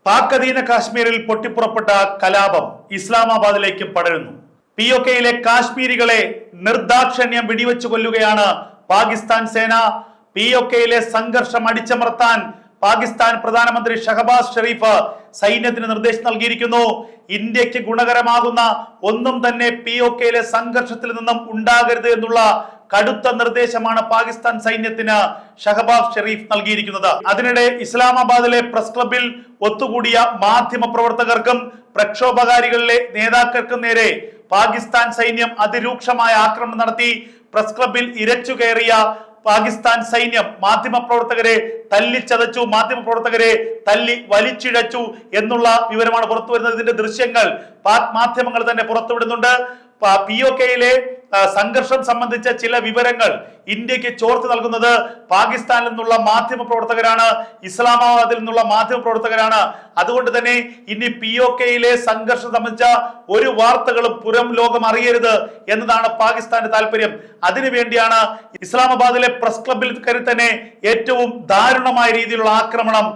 പാക് അധീന കാശ്മീരിൽ പൊട്ടിപ്പുറപ്പെട്ട കലാപം ഇസ്ലാമാബാദിലേക്കും പടരുന്നു. POKയിലെ കാശ്മീരികളെ നിർദാക്ഷിണ്യം വെടിവെച്ചു കൊല്ലുകയാണ് പാകിസ്ഥാൻ സേന. POKയിലെ സംഘർഷം അടിച്ചമർത്താൻ പാകിസ്ഥാൻ പ്രധാനമന്ത്രി ഷഹബാസ് ഷെരീഫ് സൈന്യത്തിന് നിർദ്ദേശം നൽകിയിരിക്കുന്നു. ഇന്ത്യക്ക് ഗുണകരമാകുന്ന ഒന്നും തന്നെ POKയിലെ സംഘർഷത്തിൽ നിന്നും ഉണ്ടാകരുത് എന്നുള്ള കടുത്ത നിർദ്ദേശമാണ് പാകിസ്ഥാൻ സൈന്യത്തിന് ഷഹബാസ് ഷെരീഫ് നൽകിയിരിക്കുന്നത്. അതിനിടെ ഇസ്ലാമാബാദിലെ പ്രസ് ക്ലബിൽ ഒത്തുകൂടിയ മാധ്യമ പ്രവർത്തകർക്കും പ്രക്ഷോഭകാരികളിലെ നേതാക്കൾക്കും നേരെ പാകിസ്ഥാൻ സൈന്യം അതിരൂക്ഷമായ ആക്രമണം നടത്തി. പ്രസ് ക്ലബിൽ ഇരച്ചു കയറിയ പാകിസ്ഥാൻ സൈന്യം മാധ്യമപ്രവർത്തകരെ തല്ലിച്ചതച്ചു, മാധ്യമപ്രവർത്തകരെ തല്ലി വലിച്ചിഴച്ചു എന്നുള്ള വിവരമാണ് പുറത്തു വരുന്നത്. ഇതിന്റെ ദൃശ്യങ്ങൾ പാക് മാധ്യമങ്ങൾ തന്നെ പുറത്തുവിടുന്നുണ്ട്. POKയിലെ സംഘർഷം സംബന്ധിച്ച ചില വിവരങ്ങൾ ഇന്ത്യക്ക് ചോർത്ത് നൽകുന്നത് പാകിസ്ഥാനിൽ നിന്നുള്ള മാധ്യമ പ്രവർത്തകരാണ്, ഇസ്ലാമാബാദിൽ നിന്നുള്ള മാധ്യമ പ്രവർത്തകരാണ്. അതുകൊണ്ട് തന്നെ ഇനി POKയിലെ സംഘർഷം സംബന്ധിച്ച ഒരു വാർത്തകളും പുറം ലോകം അറിയരുത് എന്നതാണ് പാകിസ്ഥാന്റെ താല്പര്യം. അതിനുവേണ്ടിയാണ് ഇസ്ലാമാബാദിലെ പ്രസ് ക്ലബിൽ കയറി തന്നെ ഏറ്റവും ദാരുണമായ രീതിയിലുള്ള ആക്രമണം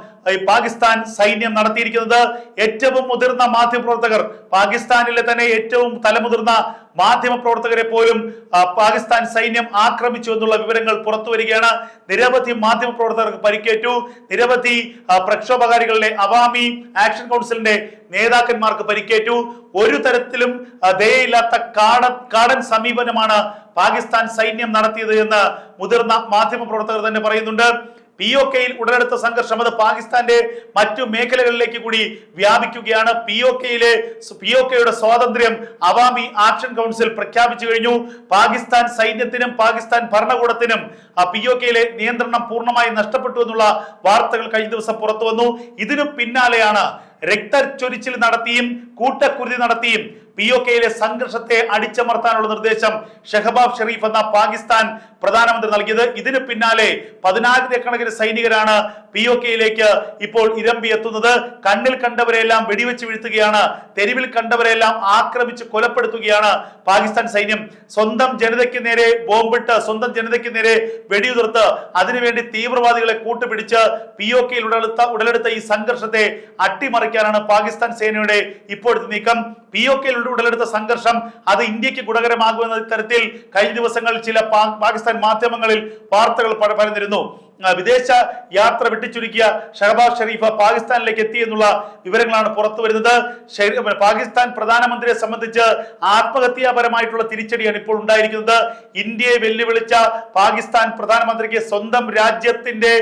പാകിസ്ഥാൻ സൈന്യം നടത്തിയിരിക്കുന്നത്. ഏറ്റവും മുതിർന്ന മാധ്യമപ്രവർത്തകർ, പാകിസ്ഥാനിലെ തന്നെ ഏറ്റവും തലമുതിർന്ന മാധ്യമപ്രവർത്തകരെ പോലും പാകിസ്ഥാൻ സൈന്യം ആക്രമിച്ചു എന്നുള്ള വിവരങ്ങൾ പുറത്തു വരികയാണ്. നിരവധി മാധ്യമപ്രവർത്തകർക്ക് പരിക്കേറ്റു. നിരവധി പ്രക്ഷോഭകാരികളുടെ അവാമി ആക്ഷൻ കൗൺസിലിന്റെ നേതാക്കന്മാർക്ക് പരിക്കേറ്റു. ഒരു തരത്തിലും ദയയില്ലാത്ത കാടൻ സമീപനമാണ് പാകിസ്ഥാൻ സൈന്യം നടത്തിയത് എന്ന് മുതിർന്ന മാധ്യമപ്രവർത്തകർ തന്നെ പറയുന്നുണ്ട്. POKയിൽ ഉടലെടുത്ത സംഘർഷം അത് പാകിസ്ഥാന്റെ മറ്റു മേഖലകളിലേക്ക് കൂടി വ്യാപിക്കുകയാണ്. POKയുടെ സ്വാതന്ത്ര്യം അവാമി ആക്ഷൻ കൗൺസിൽ പ്രഖ്യാപിച്ചു കഴിഞ്ഞു. പാകിസ്ഥാൻ സൈന്യത്തിനും പാകിസ്ഥാൻ ഭരണകൂടത്തിനും POKയിലെ നിയന്ത്രണം പൂർണ്ണമായി നഷ്ടപ്പെട്ടു എന്നുള്ള വാർത്തകൾ കഴിഞ്ഞ ദിവസം പുറത്തു വന്നു. ഇതിനു പിന്നാലെയാണ് രക്തച്ചൊരിച്ചിൽ നടത്തിയും കൂട്ടക്കുരുതി നടത്തിയും POKയിലെ സംഘർഷത്തെ അടിച്ചമർത്താനുള്ള നിർദ്ദേശം ഷഹബാസ് ഷെരീഫ് എന്ന പാകിസ്ഥാൻ പ്രധാനമന്ത്രി നൽകിയത്. ഇതിന് പിന്നാലെ 10,000-കണക്കിന് സൈനികരാണ് POKയിലേക്ക് ഇപ്പോൾ ഇരമ്പി എത്തുന്നത്. കണ്ണിൽ കണ്ടവരെല്ലാം വെടിവെച്ച് വീഴ്ത്തുകയാണ്, തെരുവിൽ കണ്ടവരെല്ലാം ആക്രമിച്ച് കൊലപ്പെടുത്തുകയാണ് പാകിസ്ഥാൻ സൈന്യം. സ്വന്തം ജനതയ്ക്ക് നേരെ ബോംബിട്ട്, സ്വന്തം ജനതയ്ക്ക് നേരെ വെടിയുതിർത്ത് അതിനുവേണ്ടി തീവ്രവാദികളെ കൂട്ടുപിടിച്ച് POKയിൽ ഉടലെടുത്ത ഈ സംഘർഷത്തെ അട്ടിമറിക്കാനാണ് പാകിസ്ഥാൻ സേനയുടെ ഇപ്പോഴത്തെ നീക്കം. POKയിൽ ഉടലെടുത്ത സംഘർഷം അത് ഇന്ത്യക്ക് ഗുണകരമാകുമെന്ന തരത്തിൽ കഴിഞ്ഞ ദിവസങ്ങളിൽ ചില പാകിസ്ഥാൻ മാധ്യമങ്ങളിൽ വാർത്തകൾ പരന്നിരുന്നു. വിദേശ യാത്ര വെട്ടിച്ചുരുക്കിയ ഷഹബാസ് ഷെരീഫ് പാകിസ്ഥാനിലേക്ക് എത്തി എന്നുള്ള വിവരങ്ങളാണ് പുറത്തു വരുന്നത്. പാകിസ്ഥാൻ പ്രധാനമന്ത്രിയെ സംബന്ധിച്ച് ആത്മഹത്യാപരമായിട്ടുള്ള തിരിച്ചടിയാണ് ഇപ്പോൾ ഉണ്ടായിരിക്കുന്നത്. ഇന്ത്യയെ വെല്ലുവിളിച്ച പാകിസ്ഥാൻ പ്രധാനമന്ത്രിക്ക് സ്വന്തം രാജ്യത്തിന്റെ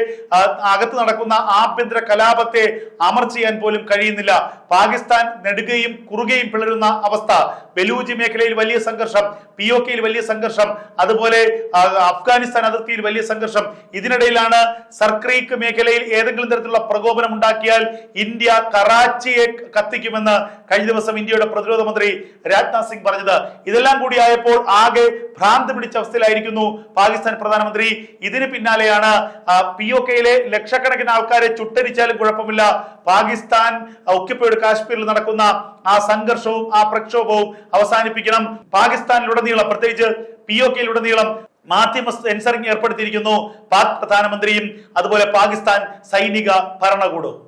അകത്ത് നടക്കുന്ന ആഭ്യന്തര കലാപത്തെ അമർ ചെയ്യാൻ പോലും കഴിയുന്നില്ല. പാകിസ്ഥാൻ നെടുകയും കുറുകയും പിളരുന്ന അവസ്ഥ, ബലൂജ് മേഖലയിൽ വലിയ സംഘർഷം, POKയിൽ വലിയ സംഘർഷം, അതുപോലെ അഫ്ഗാനിസ്ഥാൻ അതിർത്തിയിൽ വലിയ സംഘർഷം. ഇതിനിടയിലാണ് സർക്രീക്ക് മേഖലയിൽ ഏതെങ്കിലും തരത്തിലുള്ള പ്രകോപനം ഉണ്ടാക്കിയാൽ ഇന്ത്യ കറാച്ചിയെ കത്തിക്കുമെന്ന് കഴിഞ്ഞ ദിവസം ഇന്ത്യയുടെ പ്രതിരോധ മന്ത്രി രാജ്നാഥ് സിംഗ് പറഞ്ഞത്. ഇതെല്ലാം കൂടി ആയപ്പോൾ ആകെ ഭ്രാന്ത് പിടിച്ച അവസ്ഥയിലായിരിക്കുന്നു പാകിസ്ഥാൻ പ്രധാനമന്ത്രി. ഇതിന് പിന്നാലെയാണ് POKയിലെ ലക്ഷക്കണക്കിന് ആൾക്കാരെ ചുട്ടരിച്ചാലും കുഴപ്പമില്ല, പാകിസ്ഥാൻ ഒക്യുപ്പൈഡ് കാശ്മീരിൽ നടക്കുന്ന ആ സംഘർഷവും ആ പ്രക്ഷോഭവും അവസാനിപ്പിക്കണം. പാകിസ്ഥാനിലുടനീളം, പ്രത്യേകിച്ച് POKയിലുടനീളം മാധ്യമ സെൻസറിംഗ് ഏർപ്പെടുത്തിയിരിക്കുന്നു പാക് പ്രധാനമന്ത്രിയും അതുപോലെ പാകിസ്ഥാൻ സൈനിക ഭരണകൂടവും.